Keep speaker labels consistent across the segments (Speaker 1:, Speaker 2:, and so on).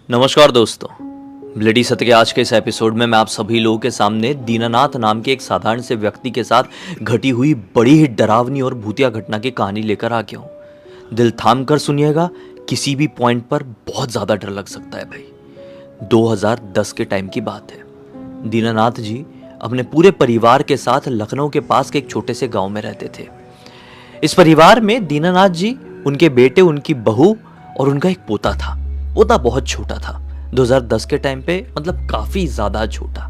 Speaker 1: नमस्कार दोस्तों। ब्लडी सत्य के आज के इस एपिसोड में मैं आप सभी लोगों के सामने दीनानाथ नाम के एक साधारण से व्यक्ति के साथ घटी हुई बड़ी ही डरावनी और भूतिया घटना की कहानी लेकर आ गया हूं। दिल थाम कर सुनिएगा, किसी भी पॉइंट पर बहुत ज़्यादा डर लग सकता है भाई। 2010 के टाइम की बात है। दीनानाथ जी अपने पूरे परिवार के साथ लखनऊ के पास के एक छोटे से गांव में रहते थे। इस परिवार में दीनानाथ जी, उनके बेटे, उनकी बहू और उनका एक पोता था। पोता बहुत छोटा था, 2010 के टाइम पे, मतलब काफी ज्यादा छोटा।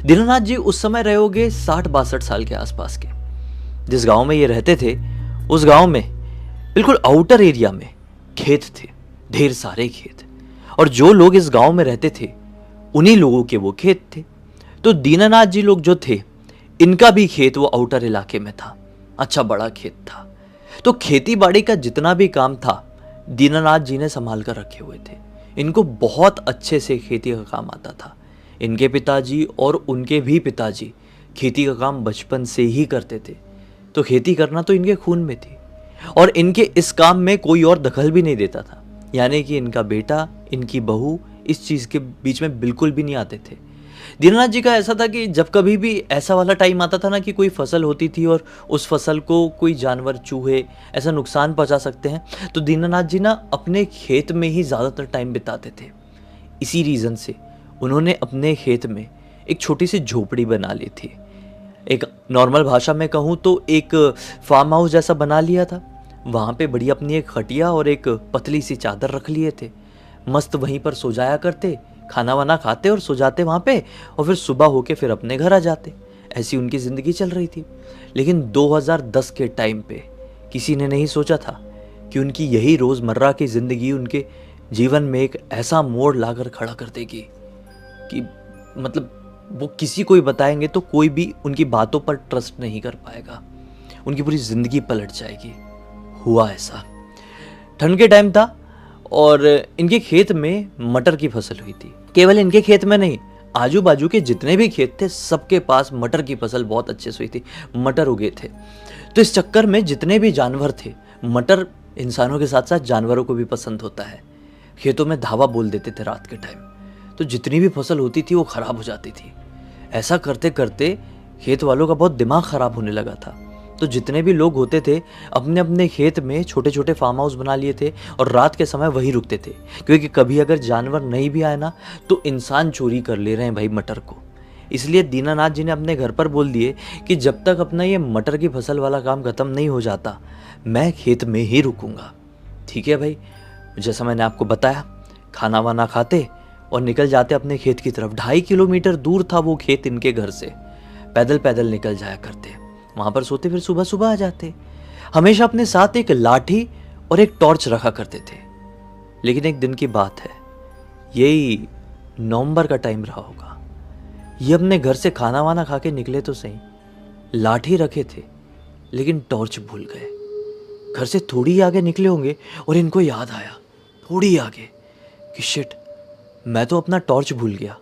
Speaker 1: दीनानाथ जी उस समय रहे होंगे 60-62 साल के आसपास के। जिस गांव में ये रहते थे, उस गांव में बिल्कुल आउटर एरिया में खेत थे, ढेर सारे खेत। और जो लोग इस गांव में रहते थे, उन्हीं लोगों के वो खेत थे। तो दीनानाथ जी लोग जो थे, इनका भी खेत वो आउटर इलाके में था। अच्छा बड़ा खेत था। तो खेती बाड़ी का जितना भी काम था, दीनानाथ जी ने संभाल कर रखे हुए थे। इनको बहुत अच्छे से खेती का काम आता था। इनके पिताजी और उनके भी पिताजी खेती का काम बचपन से ही करते थे। तो खेती करना तो इनके खून में थी और इनके इस काम में कोई और दखल भी नहीं देता था। यानी कि इनका बेटा, इनकी बहू इस चीज़ के बीच में बिल्कुल भी नहीं आते थे। दीनानाथ जी का ऐसा था कि जब कभी भी ऐसा वाला टाइम आता था ना कि कोई फसल होती थी और उस फसल को कोई जानवर, चूहे ऐसा नुकसान पहुंचा सकते हैं, तो दीनानाथ जी ना अपने खेत में ही ज़्यादातर टाइम बिताते थे। इसी रीज़न से उन्होंने अपने खेत में एक छोटी सी झोपड़ी बना ली थी। एक नॉर्मल भाषा में कहूँ तो एक फार्म हाउस जैसा बना लिया था। वहाँ पे बड़ी अपनी एक खटिया और एक पतली सी चादर रख लिए थे। मस्त वहीं पर सो जाया करते, खाना वाना खाते और सो जाते वहाँ पे, और फिर सुबह होके फिर अपने घर आ जाते। ऐसी उनकी ज़िंदगी चल रही थी। लेकिन 2010 के टाइम पे किसी ने नहीं सोचा था कि उनकी यही रोज़मर्रा की ज़िंदगी उनके जीवन में एक ऐसा मोड़ लाकर खड़ा कर देगी कि मतलब वो किसी को ही बताएंगे तो कोई भी उनकी बातों पर ट्रस्ट नहीं कर पाएगा। उनकी पूरी ज़िंदगी पलट जाएगी। हुआ ऐसा। ठंड के टाइम था और इनके खेत में मटर की फसल हुई थी। केवल इनके खेत में नहीं, आजू बाजू के जितने भी खेत थे, सबके पास मटर की फसल बहुत अच्छे से हुई थी। मटर उगे थे। तो इस चक्कर में जितने भी जानवर थे, मटर इंसानों के साथ साथ जानवरों को भी पसंद होता है, खेतों में धावा बोल देते थे रात के टाइम। तो जितनी भी फसल होती थी वो खराब हो जाती थी। ऐसा करते करते खेत वालों का बहुत दिमाग खराब होने लगा था। तो जितने भी लोग होते थे, अपने अपने खेत में छोटे छोटे फार्म हाउस बना लिए थे और रात के समय वहीं रुकते थे, क्योंकि कभी अगर जानवर नहीं भी आए ना, तो इंसान चोरी कर ले रहे हैं भाई मटर को। इसलिए दीनानाथ जी ने अपने घर पर बोल दिए कि जब तक अपना ये मटर की फसल वाला काम खत्म नहीं हो जाता, मैं खेत में ही रुकूंगा। ठीक है भाई। जैसा मैंने आपको बताया, खाना वाना खाते और निकल जाते अपने खेत की तरफ। 2.5 किलोमीटर दूर था वो खेत इनके घर से। पैदल पैदल निकल जाया करते, वहां पर सोते, फिर सुबह सुबह आ जाते। हमेशा अपने साथ एक लाठी और एक टॉर्च रखा करते थे। लेकिन एक दिन की बात है, यही नवंबर का टाइम रहा होगा। ये अपने घर से खाना वाना खा के निकले तो सही, लाठी रखे थे लेकिन टॉर्च भूल गए। घर से थोड़ी ही आगे निकले होंगे और इनको याद आया, थोड़ी आगे, कि शिट, मैं तो अपना टॉर्च भूल गया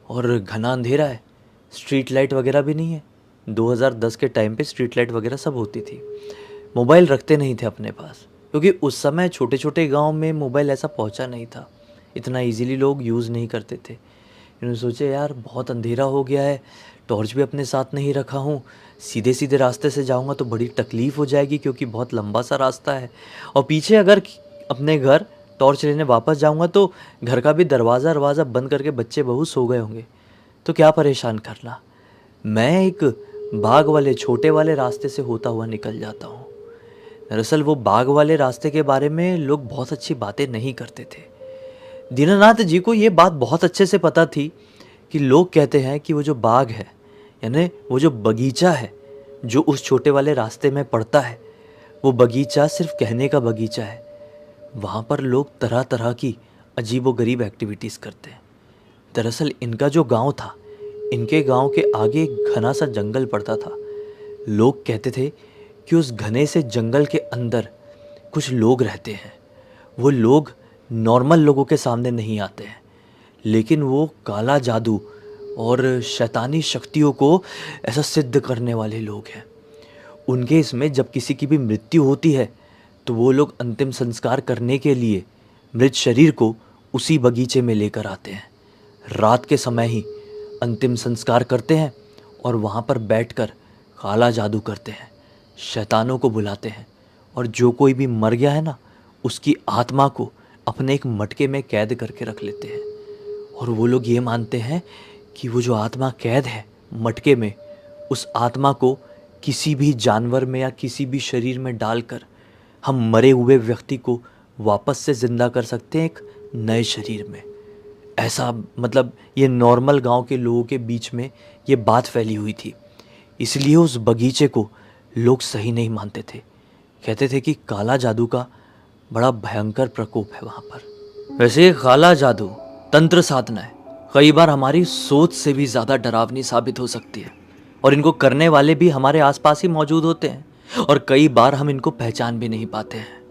Speaker 1: और घना अंधेरा है, स्ट्रीट लाइट वगैरह भी नहीं है। 2010 के टाइम पे स्ट्रीट लाइट वगैरह सब होती थी। मोबाइल रखते नहीं थे अपने पास, क्योंकि उस समय छोटे छोटे गांव में मोबाइल ऐसा पहुंचा नहीं था, इतना इजीली लोग यूज़ नहीं करते थे। इन्होंने सोचे यार बहुत अंधेरा हो गया है, टॉर्च भी अपने साथ नहीं रखा हूँ, सीधे सीधे रास्ते से जाऊँगा तो बड़ी तकलीफ़ हो जाएगी, क्योंकि बहुत लंबा सा रास्ता है। और पीछे अगर अपने घर टॉर्च लेने वापस जाऊँगा तो घर का भी दरवाज़ा बंद करके बच्चे बहू सो गए होंगे, तो क्या परेशान करना। मैं एक बाग वाले छोटे वाले रास्ते से होता हुआ निकल जाता हूँ। दरअसल वो बाग वाले रास्ते के बारे में लोग बहुत अच्छी बातें नहीं करते थे। दीनानाथ जी को ये बात बहुत अच्छे से पता थी कि लोग कहते हैं कि वो जो बाग है, यानी वो जो बगीचा है जो उस छोटे वाले रास्ते में पड़ता है, वो बगीचा सिर्फ कहने का बगीचा है। वहाँ पर लोग तरह तरह की अजीबोगरीब एक्टिविटीज़ करते हैं। दरअसल इनका जो गांव था, इनके गांव के आगे एक घना सा जंगल पड़ता था। लोग कहते थे कि उस घने से जंगल के अंदर कुछ लोग रहते हैं। वो लोग नॉर्मल लोगों के सामने नहीं आते हैं, लेकिन वो काला जादू और शैतानी शक्तियों को ऐसा सिद्ध करने वाले लोग हैं। उनके इसमें जब किसी की भी मृत्यु होती है, तो वो लोग अंतिम संस्कार करने के लिए मृत शरीर को उसी बगीचे में लेकर आते हैं। रात के समय ही अंतिम संस्कार करते हैं और वहाँ पर बैठकर काला जादू करते हैं, शैतानों को बुलाते हैं और जो कोई भी मर गया है ना, उसकी आत्मा को अपने एक मटके में कैद करके रख लेते हैं। और वो लोग ये मानते हैं कि वो जो आत्मा कैद है मटके में, उस आत्मा को किसी भी जानवर में या किसी भी शरीर में डालकर हम मरे हुए व्यक्ति को वापस से ज़िंदा कर सकते हैं एक नए शरीर में। ऐसा मतलब ये नॉर्मल गांव के लोगों के बीच में ये बात फैली हुई थी, इसलिए उस बगीचे को लोग सही नहीं मानते थे। कहते थे कि काला जादू का बड़ा भयंकर प्रकोप है वहाँ पर। वैसे ये काला जादू तंत्र साधनाएं कई बार हमारी सोच से भी ज़्यादा डरावनी साबित हो सकती है और इनको करने वाले भी हमारे आसपास ही मौजूद होते हैं और कई बार हम इनको पहचान भी नहीं पाते हैं।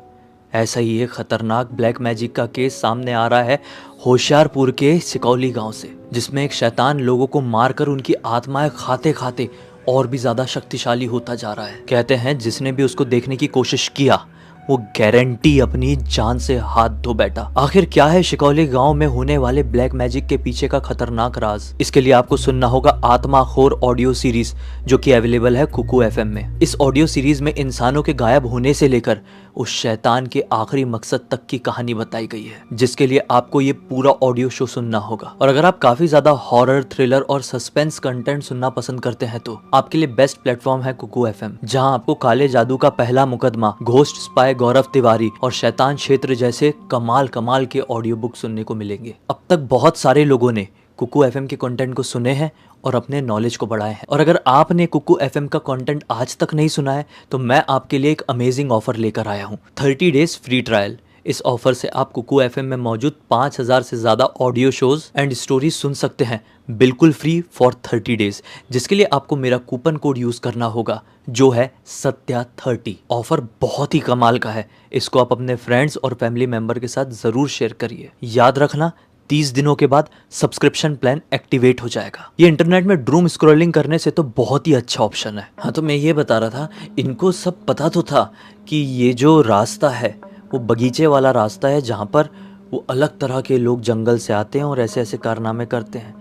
Speaker 1: ऐसा ही एक खतरनाक ब्लैक मैजिक का केस सामने आ रहा है होशियारपुर के सिकौली गांव से, जिसमें एक शैतान लोगों को मारकर उनकी आत्माएं खाते खाते और भी ज़्यादा शक्तिशाली होता जा रहा है। कहते हैं जिसने भी उसको देखने की कोशिश किया वो गारंटी अपनी जान से हाथ धो बैठा। आखिर क्या है शिकौली गांव में होने वाले ब्लैक मैजिक के पीछे का खतरनाक राज? इसके लिए आपको सुनना होगा आत्माखोर ऑडियो सीरीज, जो कि अवेलेबल है कुकू एफएम में। इस ऑडियो सीरीज में इंसानों के गायब होने से लेकर उस शैतान के आखिरी मकसद तक की कहानी बताई गई है, जिसके लिए आपको ये पूरा ऑडियो शो सुनना होगा। और अगर आप काफी ज्यादा हॉरर, थ्रिलर और सस्पेंस कंटेंट सुनना पसंद करते हैं तो आपके लिए बेस्ट प्लेटफॉर्म है कुकू एफएम, जहां आपको काले जादू का पहला मुकदमा, घोस्ट स्पाई गौरव तिवारी और शैतान क्षेत्र जैसे कमाल कमाल के ऑडियो बुक सुनने को मिलेंगे। अब तक बहुत सारे लोगों ने कुकू एफएम के कंटेंट को सुने हैं और अपने नॉलेज को बढ़ाए हैं। और अगर आपने कुकू एफएम का कंटेंट आज तक नहीं सुना है तो मैं आपके लिए एक अमेजिंग ऑफर लेकर आया हूँ, 30 डेज फ्री ट्रायल। इस ऑफर से आप कुकू एफएम में मौजूद 5000 से ज़्यादा ऑडियो शोज एंड स्टोरीज सुन सकते हैं बिल्कुल फ्री फॉर 30 डेज, जिसके लिए आपको मेरा कूपन कोड यूज़ करना होगा जो है सत्या30। ऑफर बहुत ही कमाल का है, इसको आप अपने फ्रेंड्स और फैमिली मेंबर के साथ ज़रूर शेयर करिए। याद रखना 30 दिनों के बाद सब्सक्रिप्शन प्लान एक्टिवेट हो जाएगा। ये इंटरनेट में ड्रूम स्क्रॉलिंग करने से तो बहुत ही अच्छा ऑप्शन है। हाँ, तो मैं ये बता रहा था, इनको सब पता तो था कि ये जो रास्ता है वो बगीचे वाला रास्ता है, जहाँ पर वो अलग तरह के लोग जंगल से आते हैं और ऐसे ऐसे कारनामे करते हैं।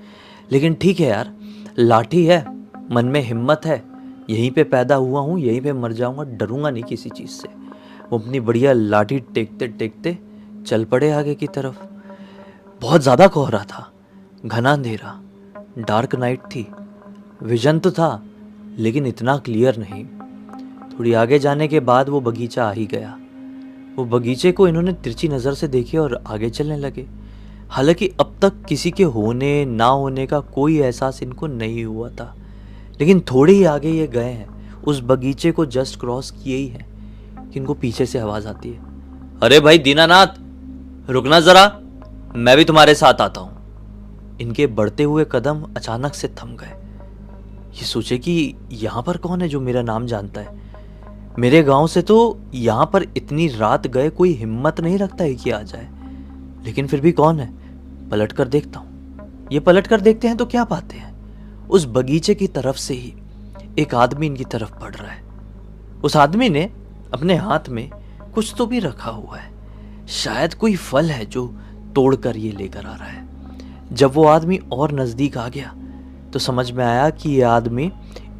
Speaker 1: लेकिन ठीक है यार, लाठी है, मन में हिम्मत है, यहीं पे पैदा हुआ हूँ, यहीं पे मर जाऊँगा, डरूंगा नहीं किसी चीज़ से। वो अपनी बढ़िया लाठी टेकते टेकते चल पड़े आगे की तरफ। बहुत ज़्यादा कोहरा था, घना अंधेरा, डार्क नाइट थी। विजन तो था लेकिन इतना क्लियर नहीं। थोड़ी आगे जाने के बाद वो बगीचा आ ही गया। वो बगीचे को इन्होंने तिरछी नज़र से देखे और आगे चलने लगे। हालांकि अब तक किसी के होने ना होने का कोई एहसास इनको नहीं हुआ था, लेकिन थोड़े ही आगे ये गए हैं, उस बगीचे को जस्ट क्रॉस किए ही है कि इनको पीछे से आवाज़ आती है, अरे भाई दीनानाथ, रुकना ज़रा, मैं भी तुम्हारे साथ आता हूँ। इनके बढ़ते हुए कदम अचानक से थम गए। ये सोचे कि यहाँ पर कौन है जो मेरा नाम जानता है? मेरे गांव से तो यहाँ पर इतनी रात गए कोई हिम्मत नहीं रखता है कि आ जाए, लेकिन फिर भी कौन है? पलट कर देखता हूँ। ये पलट कर देखते हैं तो क्या पाते हैं? उस बगीचे की तरफ से ही एक आदमी इनकी तरफ बढ़ रहा है। उस आदमी ने अपने हाथ में कुछ तो भी रखा हुआ है, शायद कोई फल है जो तोड़कर ये लेकर आ रहा है। जब वो आदमी और नज़दीक आ गया तो समझ में आया कि ये आदमी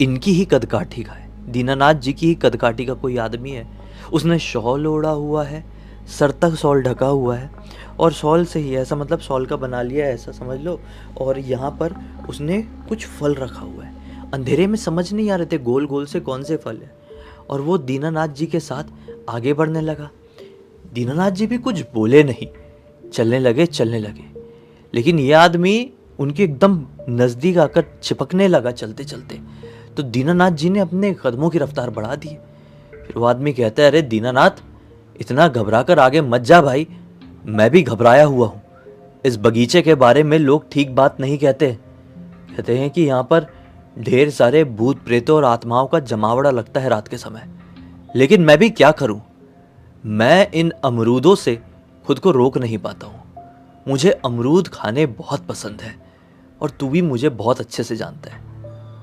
Speaker 1: इनकी ही कदकाठी का है, दीनानाथ जी की ही कदकाठी का कोई आदमी है। उसने शॉल ओढ़ा हुआ है, सर तक शॉल ढका हुआ है और शॉल से ही ऐसा मतलब शॉल का बना लिया है ऐसा समझ लो। और यहाँ पर उसने कुछ फल रखा हुआ है। अंधेरे में समझ नहीं आ रहे थे गोल गोल से कौन से फल है। और वो दीनानाथ जी के साथ आगे बढ़ने लगा। दीनानाथ जी भी कुछ बोले नहीं, चलने लगे। लेकिन ये आदमी उनके एकदम नज़दीक आकर चिपकने लगा चलते चलते। तो दीनानाथ जी ने अपने कदमों की रफ्तार बढ़ा दी। फिर वो आदमी कहता है, अरे दीनानाथ, इतना घबरा कर आगे मत जा भाई, मैं भी घबराया हुआ हूँ। इस बगीचे के बारे में लोग ठीक बात नहीं कहते। कहते हैं कि यहाँ पर ढेर सारे भूत प्रेतों और आत्माओं का जमावड़ा लगता है रात के समय। लेकिन मैं भी क्या करूँ, मैं इन अमरूदों से खुद को रोक नहीं पाता हूँ। मुझे अमरूद खाने बहुत पसंद है और तू भी मुझे बहुत अच्छे से जानता है।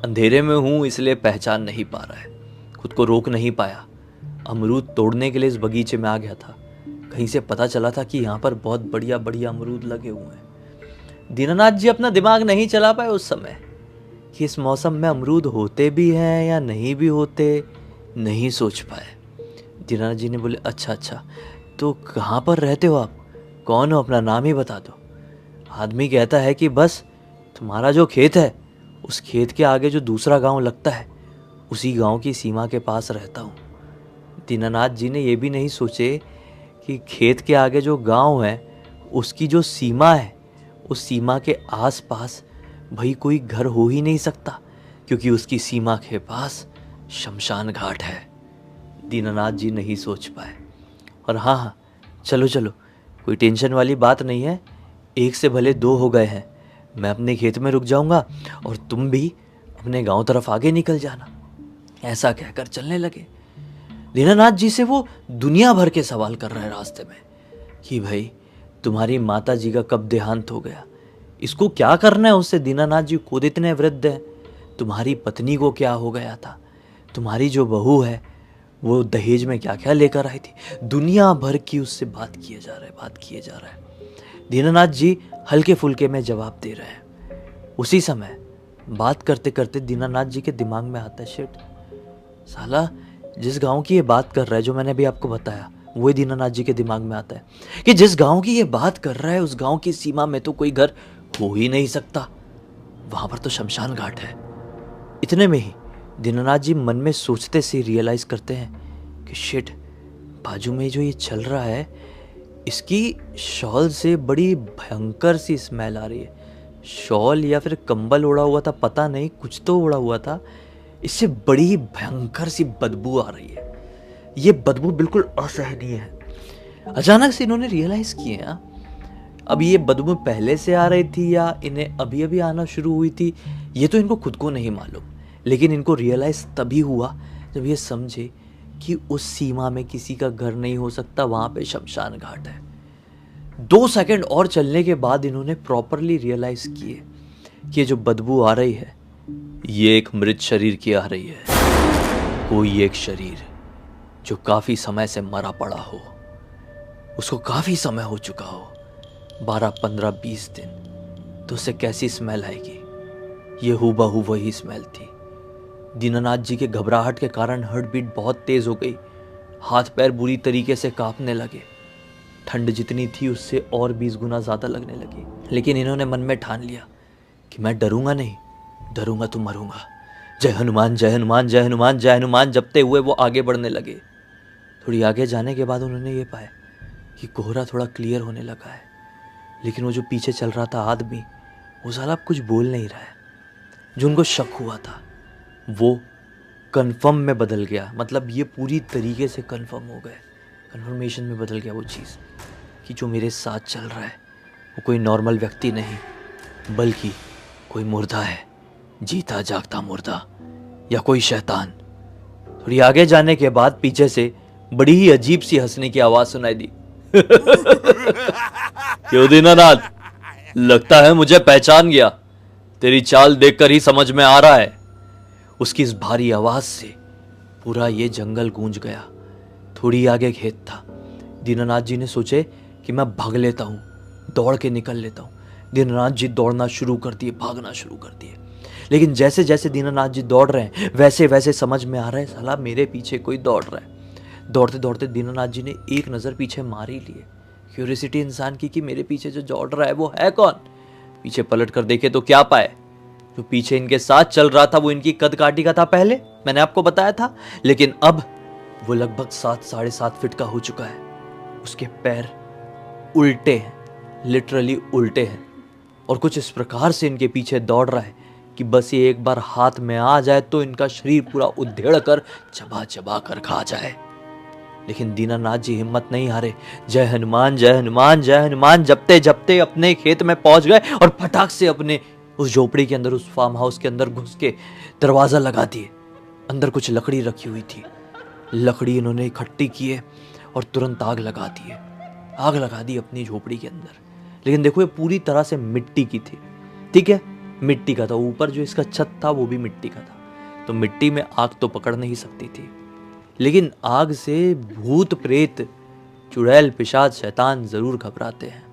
Speaker 1: अंधेरे में हूँ इसलिए पहचान नहीं पा रहा है, खुद को रोक नहीं पाया। अमरूद तोड़ने के लिए इस बगीचे में आ गया था, कहीं से पता चला था कि यहाँ पर बहुत बढ़िया बढ़िया अमरूद लगे हुए हैं। दीनानाथ जी अपना दिमाग नहीं चला पाए उस समय कि इस मौसम में अमरूद होते भी हैं या नहीं भी होते, नहीं सोच पाए। दीनानाथ जी ने बोले अच्छा अच्छा, तो कहाँ पर रहते हो आप, कौन हो, अपना नाम ही बता दो। आदमी कहता है कि बस तुम्हारा जो खेत है उस खेत के आगे जो दूसरा गांव लगता है उसी गांव की सीमा के पास रहता हूँ। दीनानाथ जी ने ये भी नहीं सोचे कि खेत के आगे जो गांव है उसकी जो सीमा है उस सीमा के आसपास भाई कोई घर हो ही नहीं सकता, क्योंकि उसकी सीमा के पास शमशान घाट है। दीनानाथ जी नहीं सोच पाए। और हाँ हाँ, चलो चलो, कोई टेंशन वाली बात नहीं है, एक से भले दो हो गए हैं। मैं अपने खेत में रुक जाऊंगा और तुम भी अपने गांव तरफ आगे निकल जाना। ऐसा कहकर चलने लगे। दीनानाथ जी से वो दुनिया भर के सवाल कर रहे हैं रास्ते में कि भाई तुम्हारी माता जी का कब देहांत हो गया, इसको क्या करना है उससे, दीनानाथ जी खुद इतने वृद्ध हैं। तुम्हारी पत्नी को क्या हो गया था, तुम्हारी जो बहू है वो दहेज में क्या क्या लेकर आई थी। दुनिया भर की उससे बात किए जा रहा है। दीनानाथ जी हल्के फुल्के में जवाब दे रहे हैं। उसी समय बात करते करते दीनानाथ जी के दिमाग में आता है, शिट साला जिस गांव की ये बात कर रहा है, जो मैंने अभी आपको बताया, वही दीनानाथ जी के दिमाग में आता है कि जिस गांव की ये बात कर रहा है उस गांव की सीमा में तो कोई घर हो ही नहीं सकता, वहां पर तो शमशान घाट है। इतने में ही दीनानाथ जी मन में सोचते से रियलाइज करते हैं कि शिट, बाजू में जो ये चल रहा है इसकी शॉल से बड़ी भयंकर सी स्मेल आ रही है। शॉल या फिर कंबल ओढ़ा हुआ था, पता नहीं, कुछ तो ओढ़ा हुआ था, इससे बड़ी भयंकर सी बदबू आ रही है। ये बदबू बिल्कुल असहनीय है। अचानक से इन्होंने रियलाइज किया अब ये बदबू पहले से आ रही थी या इन्हें अभी अभी आना शुरू हुई थी, ये तो इनको खुद को नहीं मालूम, लेकिन इनको रियलाइज तभी हुआ जब ये समझे कि उस सीमा में किसी का घर नहीं हो सकता, वहां पे शमशान घाट है। 2 सेकंड और चलने के बाद इन्होंने प्रॉपरली रियलाइज किए कि जो बदबू आ रही है ये एक मृत शरीर की आ रही है। कोई एक शरीर जो काफी समय से मरा पड़ा हो, उसको काफी समय हो चुका हो, 12, 15, 20 दिन, तो उससे कैसी स्मेल आएगी। ये हूबहू वही स्मेल थी। दीनानाथ जी के घबराहट के कारण हार्ट बीट बहुत तेज हो गई, हाथ पैर बुरी तरीके से कांपने लगे। ठंड जितनी थी उससे और 20 गुना ज्यादा लगने लगी। लेकिन इन्होंने मन में ठान लिया कि मैं डरूंगा नहीं, डरूंगा तो मरूंगा। जय हनुमान जय हनुमान जय हनुमान जय हनुमान जपते हुए वो आगे बढ़ने लगे। थोड़ी आगे जाने के बाद उन्होंने ये पाया कि कोहरा थोड़ा क्लियर होने लगा है, लेकिन वो जो पीछे चल रहा था आदमी, वो साला कुछ बोल नहीं रहा है। जो उनको शक हुआ था वो कन्फर्म में बदल गया, मतलब ये पूरी तरीके से कन्फर्म हो गए, कन्फर्मेशन में बदल गया वो चीज़ कि जो मेरे साथ चल रहा है वो कोई नॉर्मल व्यक्ति नहीं, बल्कि कोई मुर्दा है, जीता जागता मुर्दा या कोई शैतान। थोड़ी आगे जाने के बाद पीछे से बड़ी ही अजीब सी हंसने की आवाज सुनाई दी। क्यों दीनानाथ, लगता है मुझे पहचान गया, तेरी चाल देखकर ही समझ में आ रहा है। उसकी इस भारी आवाज से पूरा ये जंगल गूंज गया। थोड़ी आगे खेत था। दीनानाथ जी ने सोचे कि मैं भाग लेता हूं, दौड़ के निकल लेता हूं। दीनानाथ जी दौड़ना शुरू कर दिए, भागना शुरू कर दिए। लेकिन जैसे जैसे दीनानाथ जी दौड़ रहे हैं वैसे वैसे समझ में आ रहा है साला मेरे पीछे कोई दौड़ रहा है। दौड़ते दौड़ते दीनानाथ जी ने एक नज़र पीछे मार ही लिए। क्यूरियोसिटी इंसान की कि मेरे पीछे जो दौड़ रहा है वो है कौन। पीछे पलट कर देखे तो क्या पाए, जो पीछे इनके साथ चल रहा था वो इनकी कद काठी का था। पहले मैंने आपको बताया था, लेकिन अब वो लगभग 7, 7.5 फीट का हो चुका है। उसके पैर उल्टे हैं, लिटरली उल्टे हैं, और कुछ इस प्रकार से इनके पीछे दौड़ रहा है कि बस ये एक बार हाथ में आ जाए तो इनका शरीर पूरा उधेड़ कर चबा चबा कर खा जाए। लेकिन दीनानाथ जी हिम्मत नहीं हारे। जय हनुमान जय हनुमान जय हनुमान जपते जपते अपने खेत में पहुंच गए और फटाक से अपने उस झोपड़ी के अंदर, उस फार्म हाउस के अंदर घुस के दरवाजा लगा दिए। अंदर कुछ लकड़ी रखी हुई थी, लकड़ी इन्होंने इकट्ठी किए और तुरंत आग लगा दिए। आग लगा दी अपनी झोपड़ी के अंदर। लेकिन देखो ये पूरी तरह से मिट्टी की थी, ठीक है, मिट्टी का था। ऊपर जो इसका छत था वो भी मिट्टी का था, तो मिट्टी में आग तो पकड़ नहीं सकती थी। लेकिन आग से भूत प्रेत चुड़ैल, पिशाच, शैतान ज़रूर घबराते हैं।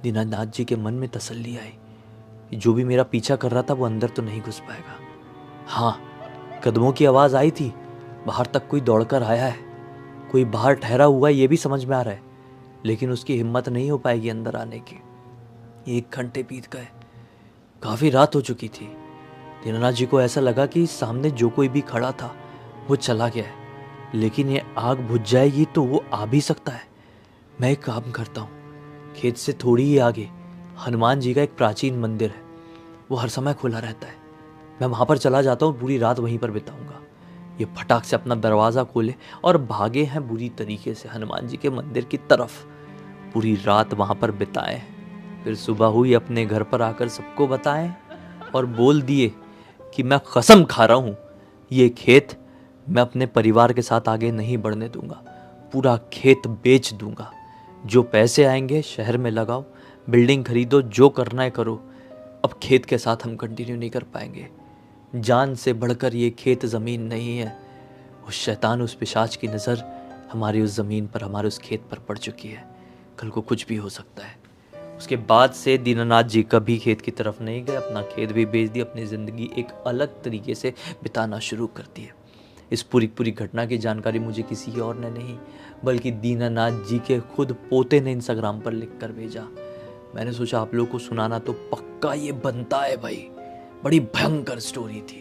Speaker 1: दीनानाथ जी के मन में तसल्ली आई कि जो भी मेरा पीछा कर रहा था वो अंदर तो नहीं घुस पाएगा। हाँ, कदमों की आवाज़ आई थी, बाहर तक कोई दौड़कर आया है, कोई बाहर ठहरा हुआ है, ये भी समझ में आ रहा है, लेकिन उसकी हिम्मत नहीं हो पाएगी अंदर आने की। 1 घंटे बीत गए, काफ़ी रात हो चुकी थी। दीनानाथ जी को ऐसा लगा कि सामने जो कोई भी खड़ा था वो चला गया है, लेकिन ये आग बुझ जाएगी तो वो आ भी सकता है। मैं एक काम करता हूँ, खेत से थोड़ी ही आगे हनुमान जी का एक प्राचीन मंदिर है, वो हर समय खुला रहता है। मैं वहाँ पर चला जाता हूँ, पूरी रात वहीं पर बिताऊंगा। ये फटाक से अपना दरवाज़ा खोले और भागे हैं बुरी तरीके से हनुमान जी के मंदिर की तरफ। पूरी रात वहाँ पर बिताए, फिर सुबह हुई अपने घर पर आकर सबको बताएं और बोल दिए कि मैं कसम खा रहा हूँ ये खेत मैं अपने परिवार के साथ आगे नहीं बढ़ने दूंगा, पूरा खेत बेच दूंगा। जो पैसे आएंगे शहर में लगाओ, बिल्डिंग खरीदो, जो करना है करो। अब खेत के साथ हम कंटिन्यू नहीं कर पाएंगे। जान से बढ़कर ये खेत ज़मीन नहीं है। उस शैतान, उस पिशाच की नज़र हमारी उस ज़मीन पर, हमारे उस खेत पर पड़ चुकी है। कल को कुछ भी हो सकता है। उसके बाद से दीनानाथ जी कभी खेत की तरफ नहीं गए, अपना खेत भी बेच दिया, अपनी ज़िंदगी एक अलग तरीके से बिताना शुरू कर दी है। इस पूरी घटना की जानकारी मुझे किसी और ने नहीं, बल्कि दीनानाथ जी के खुद पोते ने इंस्टाग्राम पर लिख कर भेजा। मैंने सोचा आप लोगों को सुनाना तो पक्का ये बनता है भाई, बड़ी भयंकर स्टोरी थी।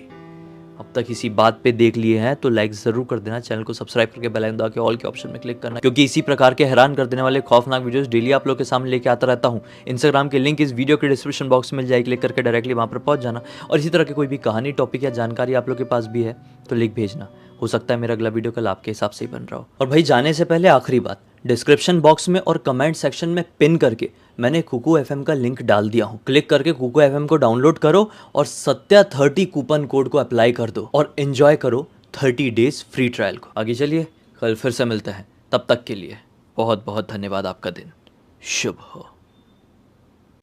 Speaker 1: अब तक इसी बात पे देख लिए हैं तो लाइक ज़रूर कर देना, चैनल को सब्सक्राइब करके बेल आइकन दबा के ऑल के ऑप्शन में क्लिक करना, क्योंकि इसी प्रकार के हैरान कर देने वाले खौफनाक वीडियोस डेली आप लोग के सामने लेके आता रहता हूँ। इंस्टाग्राम की लिंक इस वीडियो के डिस्क्रिप्शन बॉक्स में मिल जाएगी, क्लिक करके डायरेक्टली वहाँ पर पहुँच जाना। और इसी तरह की कोई भी कहानी, टॉपिक या जानकारी आप लोग के पास भी है तो लिख भेजना, हो सकता है मेरा अगला वीडियो कल आपके हिसाब से ही बन रहा हो। और भाई जाने से पहले आखिरी बात, डिस्क्रिप्शन बॉक्स में और कमेंट सेक्शन में पिन करके मैंने कुकू एफएम का लिंक डाल दिया हूँ। क्लिक करके कुकू एफएम को डाउनलोड करो और सत्या 30 कूपन कोड को अप्लाई कर दो और एंजॉय करो 30 डेज फ्री ट्रायल को। आगे चलिए, कल फिर से मिलते हैं, तब तक के लिए बहुत बहुत धन्यवाद। आपका दिन शुभ हो।